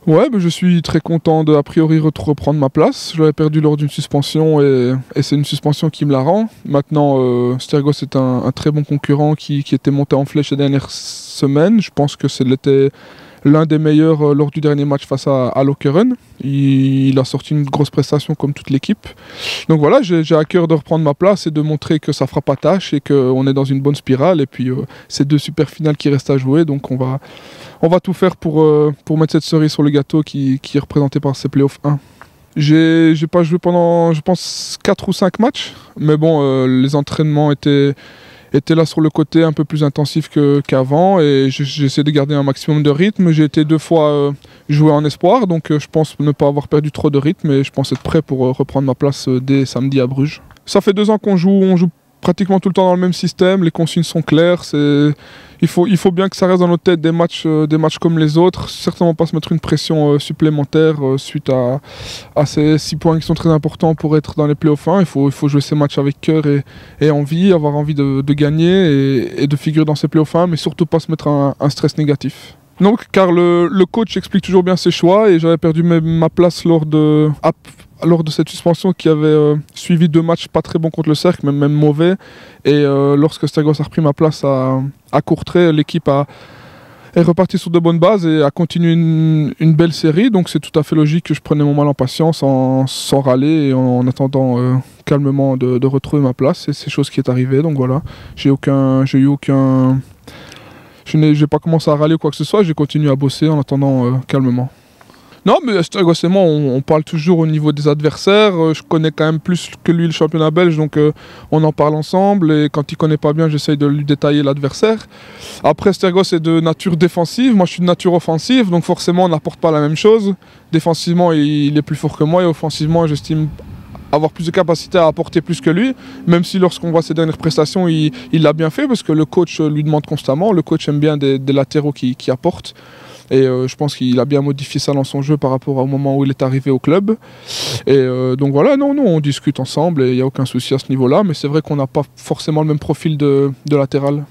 Ouais, je suis très content de, a priori, reprendre ma place. Je l'avais perdu lors d'une suspension et c'est une suspension qui me la rend. Maintenant, Stergos est un très bon concurrent qui était monté en flèche les dernières semaines. Je pense que c'était l'un des meilleurs lors du dernier match face à Lokeren. Il a sorti une grosse prestation comme toute l'équipe. Donc voilà, j'ai à cœur de reprendre ma place et de montrer que ça fera pas tâche et qu'on est dans une bonne spirale. Et puis c'est deux super finales qui restent à jouer, donc on va tout faire pour mettre cette cerise sur le gâteau qui est représentée par ces playoffs 1. J'ai pas joué pendant, je pense, 4 ou 5 matchs, mais bon, les entraînements étaient là sur le côté un peu plus intensif qu'avant et j'ai essayé de garder un maximum de rythme. J'ai été 2 fois jouer en espoir, donc je pense ne pas avoir perdu trop de rythme et je pense être prêt pour reprendre ma place dès samedi à Bruges. Ça fait 2 ans on joue pratiquement tout le temps dans le même système, les consignes sont claires, il faut bien que ça reste dans nos têtes des matchs comme les autres, certainement pas se mettre une pression supplémentaire suite à ces 6 points qui sont très importants pour être dans les playoffs 1. Il faut jouer ces matchs avec cœur et envie, avoir envie de gagner et de figurer dans ces playoffs 1, mais surtout pas se mettre un stress négatif. Donc, car le coach explique toujours bien ses choix et j'avais perdu ma place lors de cette suspension qui avait suivi 2 matchs pas très bons contre le Cercle, même mauvais. Et lorsque Stergos a repris ma place à Courtrai, l'équipe est repartie sur de bonnes bases et a continué une belle série. Donc c'est tout à fait logique que je prenais mon mal en patience sans râler et en attendant calmement de retrouver ma place. Et c'est chose qui est arrivée. Donc voilà, j'ai pas commencé à râler ou quoi que ce soit, j'ai continué à bosser en attendant calmement. Non, mais Stergos et moi, on parle toujours au niveau des adversaires. Je connais quand même plus que lui le championnat belge, donc on en parle ensemble. Et quand il connaît pas bien, j'essaye de lui détailler l'adversaire. Après, Stergos est de nature défensive, moi je suis de nature offensive, donc forcément on n'apporte pas la même chose. Défensivement, il est plus fort que moi et offensivement, j'estime avoir plus de capacité à apporter plus que lui, même si lorsqu'on voit ses dernières prestations, il l'a bien fait parce que le coach lui demande constamment. Le coach aime bien des latéraux qui apportent. Et je pense qu'il a bien modifié ça dans son jeu par rapport au moment où il est arrivé au club. Et donc voilà, non, on discute ensemble et il n'y a aucun souci à ce niveau-là. Mais c'est vrai qu'on n'a pas forcément le même profil de latéral.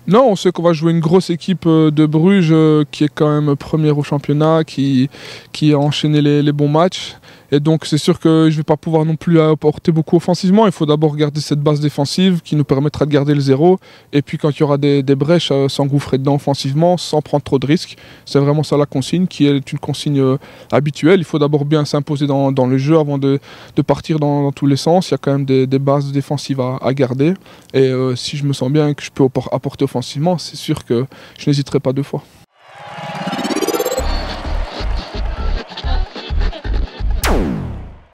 Non, on sait qu'on va jouer une grosse équipe de Bruges qui est quand même première au championnat, qui a enchaîné les bons matchs. Et donc c'est sûr que je ne vais pas pouvoir non plus apporter beaucoup offensivement. Il faut d'abord garder cette base défensive qui nous permettra de garder le 0. Et puis quand il y aura des brèches, s'engouffrer dedans offensivement sans prendre trop de risques. C'est vraiment ça la consigne, qui est une consigne habituelle. Il faut d'abord bien s'imposer dans le jeu avant de partir dans tous les sens. Il y a quand même des bases défensives à garder. Et si je me sens bien que je peux apporter offensivement, c'est sûr que je n'hésiterai pas 2 fois.